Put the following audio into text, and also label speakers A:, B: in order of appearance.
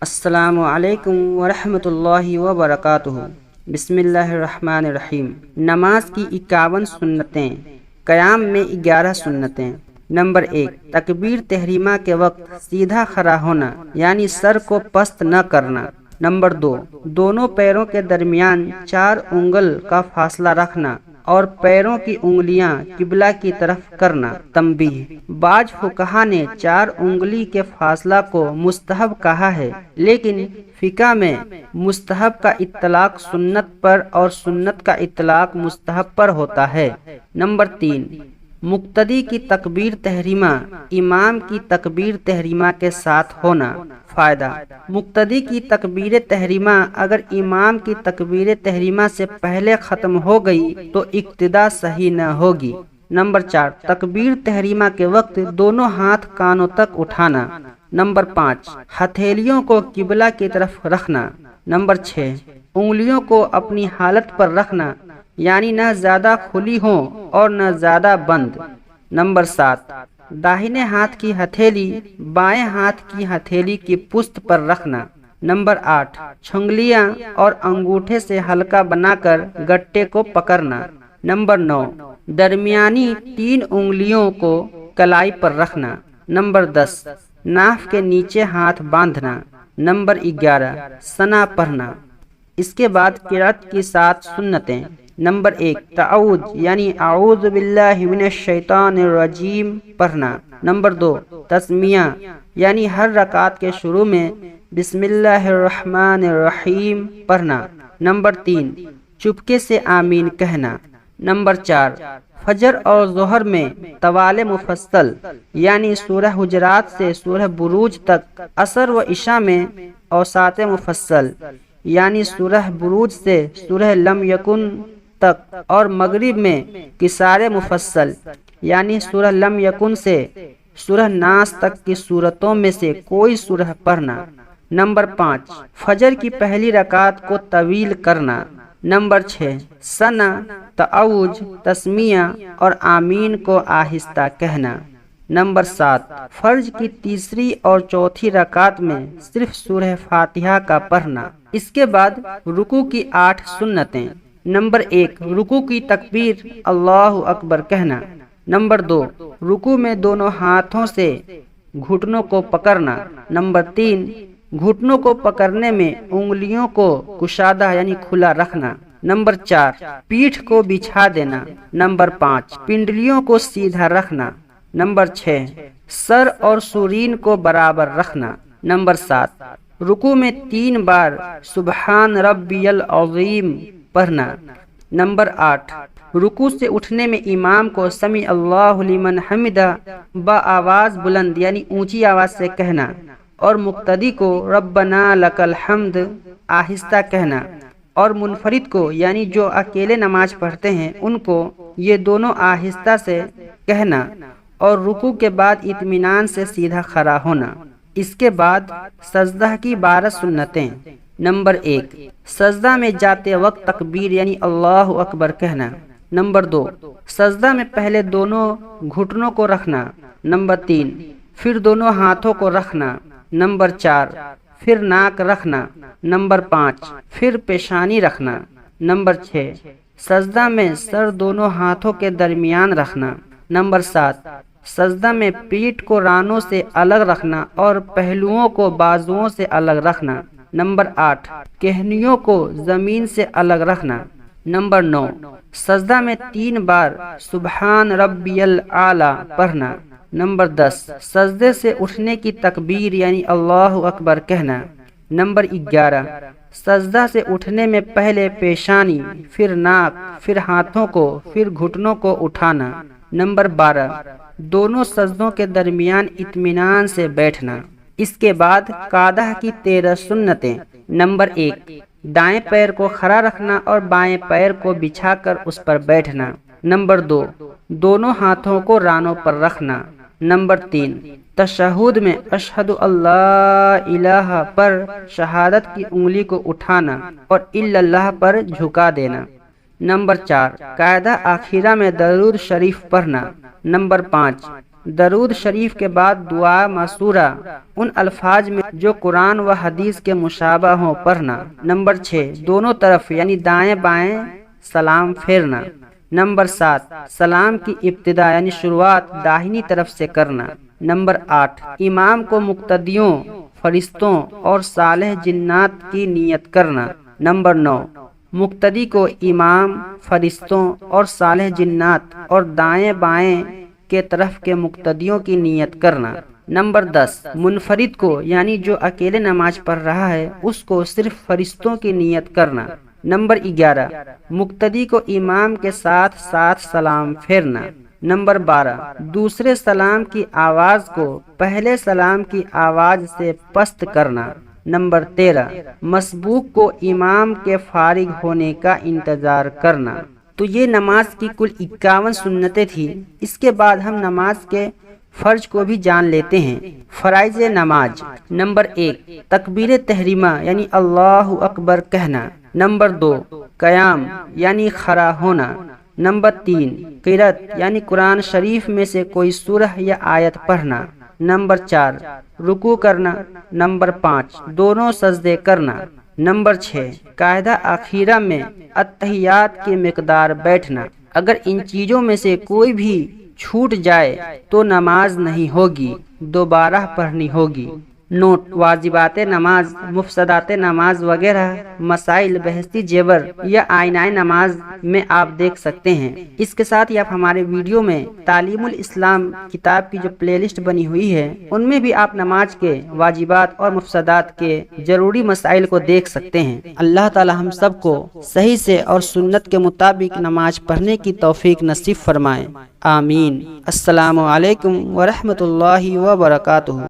A: السلام علیکم ورحمۃ اللہ وبرکاتہ۔ بسم اللہ الرحمن الرحیم۔ نماز کی 51 سنتیں، قیام میں 11 سنتیں۔ نمبر 1، تکبیر تحریمہ کے وقت سیدھا کھڑا ہونا، یعنی سر کو پست نہ کرنا۔ نمبر 2، دونوں پیروں کے درمیان 4 انگل کا فاصلہ رکھنا اور پیروں کی انگلیاں قبلہ کی طرف کرنا۔ تنبیہ: بعض فقہا نے 4 انگلی کے فاصلہ کو مستحب کہا ہے، لیکن فقہ میں مستحب کا اطلاق سنت پر اور سنت کا اطلاق مستحب پر ہوتا ہے۔ نمبر 3، مقتدی کی تکبیر تحریمہ امام کی تکبیر تحریمہ کے ساتھ ہونا۔ فائدہ: مقتدی کی تکبیر تحریمہ اگر امام کی تکبیر تحریمہ سے پہلے ختم ہو گئی تو اقتدا صحیح نہ ہوگی۔ نمبر 4، تکبیر تحریمہ کے وقت دونوں ہاتھ کانوں تک اٹھانا۔ نمبر 5، ہتھیلیوں کو قبلہ کی طرف رکھنا۔ نمبر 6، انگلیوں کو اپنی حالت پر رکھنا، یعنی نہ زیادہ کھلی ہوں اور نہ زیادہ بند۔ نمبر 7، داہنے ہاتھ کی ہتھیلی بائیں ہاتھ کی ہتھیلی کی پشت پر رکھنا۔ نمبر 8، چھنگلیاں اور انگوٹھے سے حلقہ بنا کر گٹے کو پکڑنا۔ نمبر 9، درمیانی 3 انگلیوں کو کلائی پر رکھنا۔ نمبر 10، ناف کے نیچے ہاتھ باندھنا۔ نمبر 11، ثنا پڑھنا۔ اس کے بعد قرأت کی 7 سنتیں۔ نمبر 1، تعوذ یعنی اعوذ باللہ من الشیطان الرجیم پڑھنا۔ نمبر 2، تسمیہ یعنی ہر رکعت کے شروع میں بسم اللہ الرحمن الرحیم پڑھنا۔ نمبر 3، چپکے سے آمین کہنا۔ نمبر 4، فجر اور ظہر میں طوال مفصل یعنی سورہ حجرات سے سورہ بروج تک۔ عصر و عشاء میں اوساط مفصل یعنی سورہ بروج سے سورہ لم یکن تک، اور مغرب میں قصار مفصل یعنی سورہ لم یکن سے سورہ ناس تک کی سورتوں میں سے کوئی سورہ پڑھنا۔ نمبر 5، فجر کی پہلی رکعت کو طویل کرنا۔ نمبر 6، ثنا، تعوذ، تسمیہ اور آمین کو آہستہ کہنا۔ نمبر 7، فرض کی تیسری اور چوتھی رکعت میں صرف سورہ فاتحہ کا پڑھنا۔ اس کے بعد رکوع کی 8 سنتیں۔ نمبر 1، رکوع کی تکبیر اللہ اکبر کہنا۔ نمبر 2، رکوع میں دونوں ہاتھوں سے گھٹنوں کو پکڑنا۔ نمبر 3، گھٹنوں کو پکڑنے میں انگلیوں کو کشادہ یعنی کھلا رکھنا۔ نمبر 4، پیٹھ کو بچھا دینا۔ نمبر 5، پنڈلیوں کو سیدھا رکھنا۔ نمبر 6، سر اور سورین کو برابر رکھنا۔ نمبر 7، رکوع میں 3 بار سبحان ربی العظیم پڑھنا۔ نمبر 8، رکوع سے اٹھنے میں امام کو سمیع اللہ لمن حمدہ بآواز بلند یعنی اونچی آواز سے کہنا، اور مقتدی کو ربنا لک الحمد آہستہ کہنا، اور منفرد کو یعنی جو اکیلے نماز پڑھتے ہیں ان کو یہ دونوں آہستہ سے کہنا، اور رکوع کے بعد اطمینان سے سیدھا کھڑا ہونا۔ اس کے بعد سجدہ کی 12 سنتیں۔ نمبر 1، سجدہ میں جاتے وقت تکبیر یعنی اللہ اکبر کہنا۔ نمبر 2، سجدہ میں پہلے دونوں گھٹنوں کو رکھنا۔ نمبر 3، پھر دونوں ہاتھوں کو رکھنا۔ نمبر 4، پھر ناک رکھنا۔ نمبر 5، پھر پیشانی رکھنا۔ نمبر 6، سجدہ میں سر دونوں ہاتھوں کے درمیان رکھنا۔ نمبر 7، سجدہ میں پیٹھ کو رانوں سے الگ رکھنا اور پہلوؤں کو بازوؤں سے الگ رکھنا۔ نمبر 8، کہنیوں کو زمین سے الگ رکھنا۔ نمبر 9، سجدہ میں 3 بار سبحان ربی الاعلی پڑھنا۔ نمبر 10، سجدے سے اٹھنے کی تکبیر یعنی اللہ اکبر کہنا۔ نمبر 11، سجدہ سے اٹھنے میں پہلے پیشانی، پھر ناک، پھر ہاتھوں کو، پھر گھٹنوں کو اٹھانا۔ نمبر 12، دونوں سجدوں کے درمیان اطمینان سے بیٹھنا۔ اس کے بعد قعدہ کی 13 سنتیں۔ نمبر 1، دائیں پیر کو کھڑا رکھنا اور بائیں پیر کو بچھا کر اس پر بیٹھنا۔ نمبر 2، دونوں ہاتھوں کو رانوں پر رکھنا۔ نمبر 3، تشہد میں اشہد اللہ الہ پر شہادت کی انگلی کو اٹھانا اور الا اللہ پر جھکا دینا۔ نمبر 4، قاعدہ آخرہ میں درود شریف پڑھنا۔ نمبر 5، درود شریف کے بعد دعا ماسورہ ان الفاظ میں جو قرآن و حدیث کے مشابہ ہوں پڑھنا۔ نمبر 6 دونوں طرف یعنی دائیں بائیں سلام پھیرنا۔ نمبر 7 سلام کی ابتدا یعنی شروعات داہنی طرف سے کرنا۔ نمبر 8 امام کو مقتدیوں، فرشتوں اور صالح جنات کی نیت کرنا۔ نمبر 9 مقتدی کو امام، فرشتوں اور صالح جنات اور دائیں بائیں کے طرف کے مقتدیوں کی نیت کرنا۔ نمبر 10 منفرد کو یعنی جو اکیلے نماز پڑھ رہا ہے اس کو صرف فرشتوں کی نیت کرنا۔ نمبر 11 مقتدی کو امام کے ساتھ ساتھ سلام پھیرنا۔ نمبر 12 دوسرے سلام کی آواز کو پہلے سلام کی آواز سے پست کرنا۔ نمبر 13 مسبوق کو امام کے فارغ ہونے کا انتظار کرنا۔ تو یہ نماز کی کل 51 سنتیں تھیں۔ اس کے بعد ہم نماز کے فرض کو بھی جان لیتے ہیں۔ فرائض نماز۔ نمبر 1 تکبیر تحریمہ یعنی اللہ اکبر کہنا۔ نمبر 2 قیام یعنی کھڑا ہونا۔ نمبر 3 قرأت یعنی قرآن شریف میں سے کوئی سورہ یا آیت پڑھنا۔ نمبر 4 رکوع کرنا۔ نمبر 5 دونوں سجدے کرنا۔ نمبر 6 قاعدہ اخیرہ میں اتحیات کی مقدار بیٹھنا۔ اگر ان چیزوں میں سے کوئی بھی چھوٹ جائے تو نماز نہیں ہوگی، دوبارہ پڑھنی ہوگی۔ نوٹ: واجبات نماز، مفسدات نماز وغیرہ مسائل بحثی جیور یا آئینہ نماز میں آپ دیکھ سکتے ہیں۔ اس کے ساتھ ہی آپ ہمارے ویڈیو میں تعلیم الاسلام کتاب کی جو پلے لسٹ بنی ہوئی ہے ان میں بھی آپ نماز کے واجبات اور مفسدات کے ضروری مسائل کو دیکھ سکتے ہیں۔ اللہ تعالی ہم سب کو صحیح سے اور سنت کے مطابق نماز پڑھنے کی توفیق نصیب فرمائے، آمین۔ السلام علیکم ورحمۃ اللہ وبرکاتہ۔